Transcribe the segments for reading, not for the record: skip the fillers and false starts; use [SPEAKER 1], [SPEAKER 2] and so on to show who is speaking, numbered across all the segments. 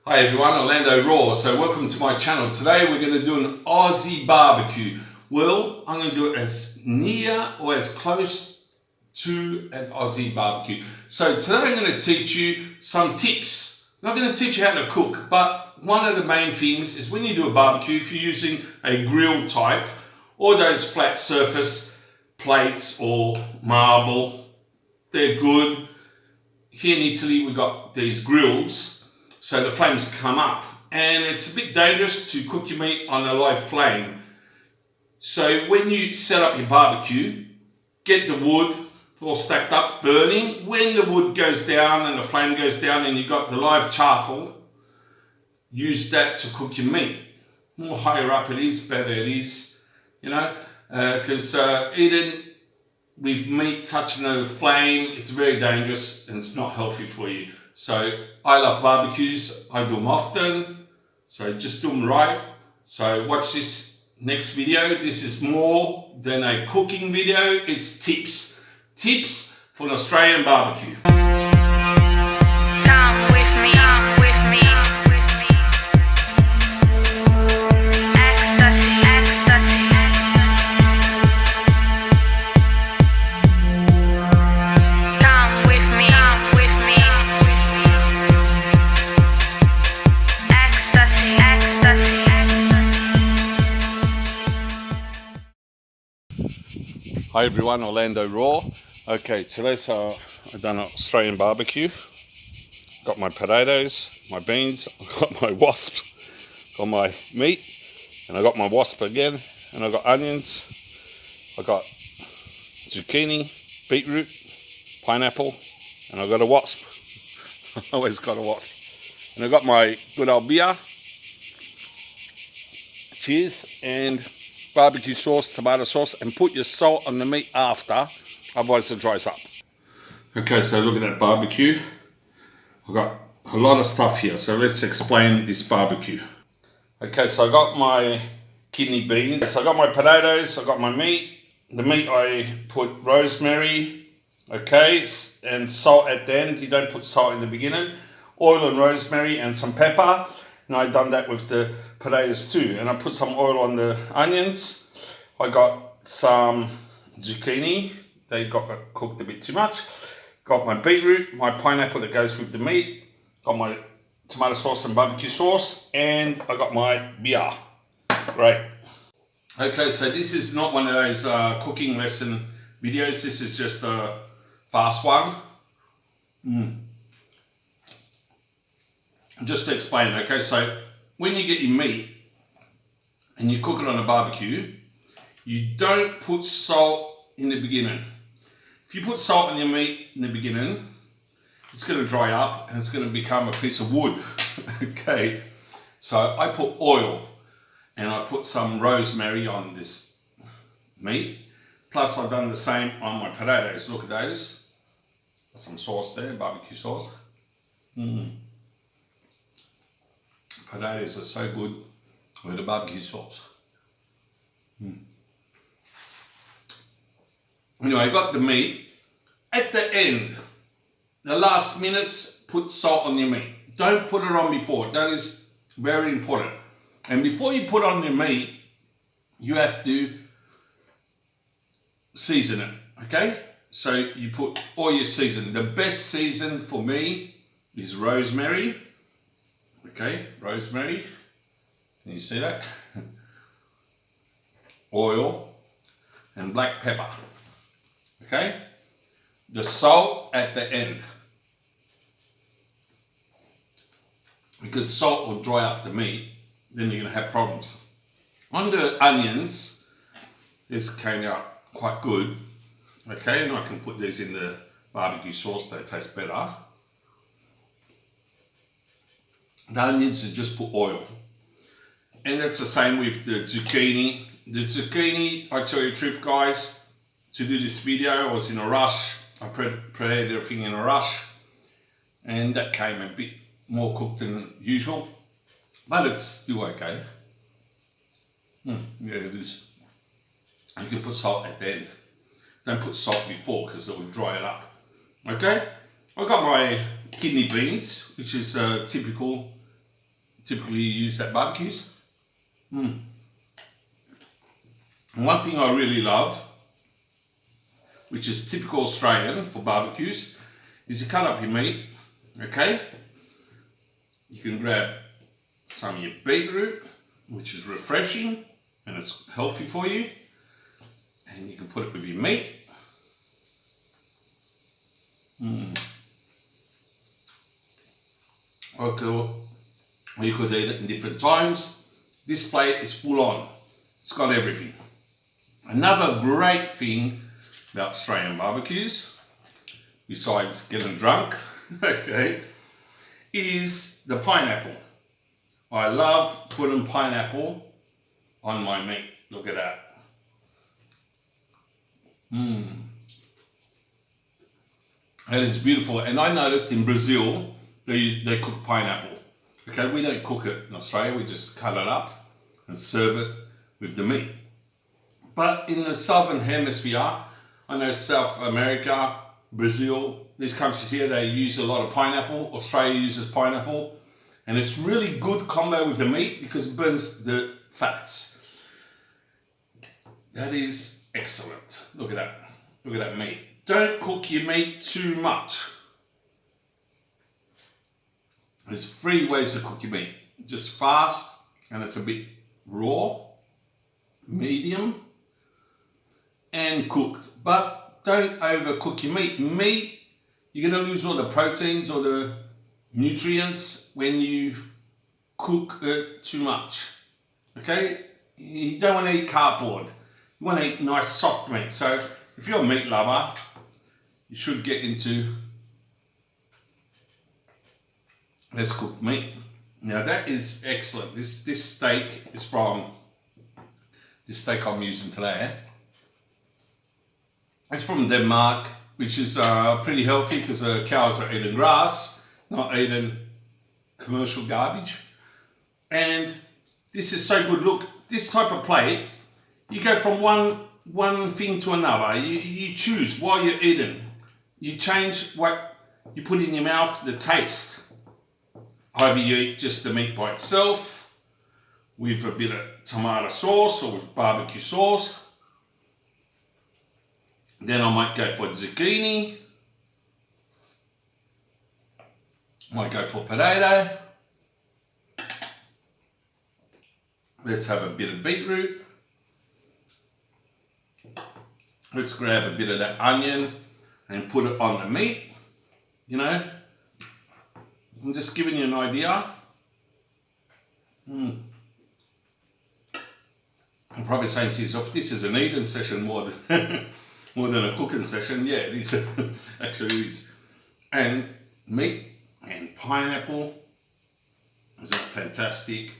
[SPEAKER 1] Hi everyone, Orlando Raw. So welcome to my channel. Today we're going to do an Aussie barbecue. Well, I'm going to do it as near or as close to an Aussie barbecue. So today I'm going to teach you some tips. I'm not going to teach you how to cook, but one of the main things is when you do a barbecue, if you're using a grill type or those flat surface plates or marble, they're good. Here in Italy we got these grills. So the flames come up, and it's a bit dangerous to cook your meat on a live flame. So when you set up your barbecue, get the wood all stacked up, burning. When the wood goes down and the flame goes down and you've got the live charcoal, use that to cook your meat. The more higher up it is, better it is, you know, because eating with meat touching the flame, it's very dangerous and it's not healthy for you. So I love barbecues, I do them often, so just do them right. So watch this next video. This is more than a cooking video, it's tips. Tips for an Australian barbecue. Hi everyone, Orlando Raw. Okay, today's I've done an Australian barbecue. Got my potatoes, my beans, I've got my wasp, got my meat, and I got my wasp again, and I got onions, I got zucchini, beetroot, pineapple, and I got a wasp. I always got a wasp. And I got my good old beer, cheers, and barbecue sauce, tomato sauce, and put your salt on the meat after, otherwise it dries up. Okay, so look at that barbecue. I've got a lot of stuff here, so let's explain this barbecue. Okay, so I got my kidney beans, so I got my potatoes, I got my meat. The meat I put rosemary, okay, and salt at the end. You don't put salt in the beginning. Oil and rosemary and some pepper. And I done that with the potatoes too. And I put some oil on the onions. I got some zucchini. They got cooked a bit too much. Got my beetroot, my pineapple that goes with the meat. Got my tomato sauce and barbecue sauce. And I got my beer. Great. Okay, so this is not one of those cooking lesson videos. This is just a fast one. Just to explain, okay, so when you get your meat and you cook it on a barbecue, you don't put salt in the beginning. If you put salt in your meat in the beginning, it's going to dry up and it's going to become a piece of wood. Okay, so I put oil and I put some rosemary on this meat. Plus I've done the same on my potatoes. Look at those. Got some sauce there, barbecue sauce. Potatoes are so good with the barbecue sauce. Anyway, I got the meat. At the end, the last minutes, put salt on your meat. Don't put it on before. That is very important. And before you put on your meat, you have to season it, okay? So you put all your seasoning. The best season for me is rosemary. Okay, rosemary, can you see that? Oil and black pepper, okay? The salt at the end, because salt will dry up the meat, then you're going to have problems. On the onions, this came out quite good, okay, and I can put these in the barbecue sauce, they taste better. The onions, you just put oil. And that's the same with the zucchini. The zucchini, I tell you the truth guys, to do this video I was in a rush. I prepared everything in a rush. And that came a bit more cooked than usual. But it's still okay. Yeah, it is. You can put salt at the end. Don't put salt before because it will dry it up. Okay? I've got my kidney beans, which is typical typically used at barbecues. And one thing I really love, which is typical Australian for barbecues, is you cut up your meat, okay? You can grab some of your beetroot, which is refreshing and it's healthy for you, and you can put it with your meat. Okay, you could eat it in different times. This plate is full on. It's got everything. Another great thing about Australian barbecues, besides getting drunk, okay, is the pineapple. I love putting pineapple on my meat. Look at that. That is beautiful. And I noticed in Brazil, they cook pineapple. Okay, we don't cook it in Australia, we just cut it up and serve it with the meat. But in the southern hemisphere, I know South America, Brazil, these countries here, they use a lot of pineapple. Australia uses pineapple. And it's really good combo with the meat because it burns the fats. That is excellent. Look at that. Look at that meat. Don't cook your meat too much. There's 3 ways to cook your meat. Just fast, and it's a bit raw, medium, and cooked. But don't overcook your meat. Meat, you're going to lose all the proteins or the nutrients when you cook it too much. Okay? You don't want to eat cardboard. You want to eat nice soft meat. So if you're a meat lover, you should get into let's cook meat. Now that is excellent. This steak is from this steak I'm using today. It's from Denmark, which is pretty healthy because the cows are eating grass, not eating commercial garbage. And this is so good. Look, this type of plate, you go from one thing to another. You choose while you're eating. You change what you put in your mouth, the taste. Either you eat just the meat by itself with a bit of tomato sauce or with barbecue sauce. Then I might go for zucchini. Might go for potato. Let's have a bit of beetroot. Let's grab a bit of that onion and put it on the meat. You know, I'm just giving you an idea. I'm probably saying to yourself, this is an eating session more than a cooking session. Yeah, it is. Actually it is. And meat and pineapple. Isn't that fantastic?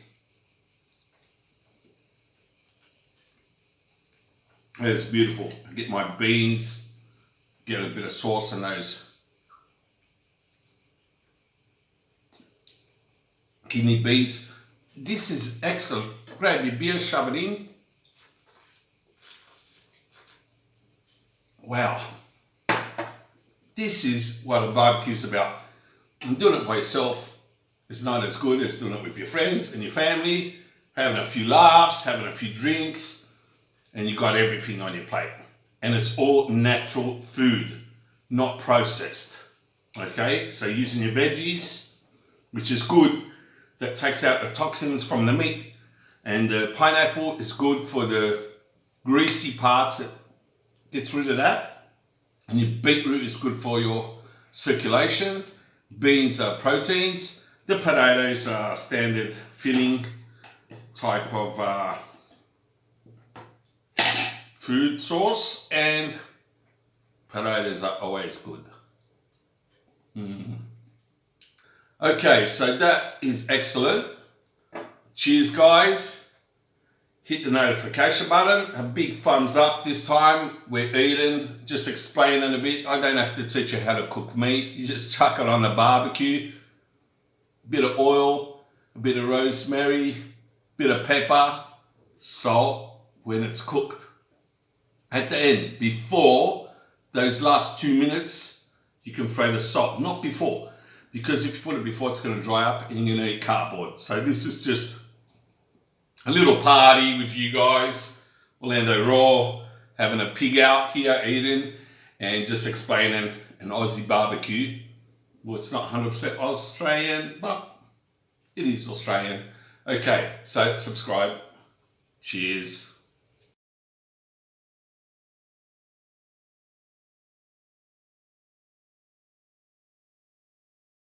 [SPEAKER 1] It's beautiful. I get my beans, get a bit of sauce in those kidney beans. This is excellent. Grab your beer, shove it in. Wow. This is what a barbecue is about. And doing it by yourself is not as good as doing it with your friends and your family, having a few laughs, having a few drinks, and you got everything on your plate. And it's all natural food, not processed. Okay, so using your veggies, which is good, that takes out the toxins from the meat. And the pineapple is good for the greasy parts, it gets rid of that. And your beetroot is good for your circulation. Beans are proteins. The potatoes are standard filling type of food source, and potatoes are always good. Okay, so that is excellent. Cheers, guys. Hit the notification button. A big thumbs up this time. We're eating, just explaining a bit. I don't have to teach you how to cook meat. You just chuck it on the barbecue. A bit of oil, a bit of rosemary, bit of pepper, salt when it's cooked. At the end, before those last 2 minutes, you can throw the salt, not before. because if you put it before, it's going to dry up and you're going to eat cardboard. So this is just a little party with you guys. Orlando Raw, having a pig out here eating and just explaining an Aussie barbecue. Well, it's not 100% Australian, but it is Australian. Okay, so subscribe. Cheers.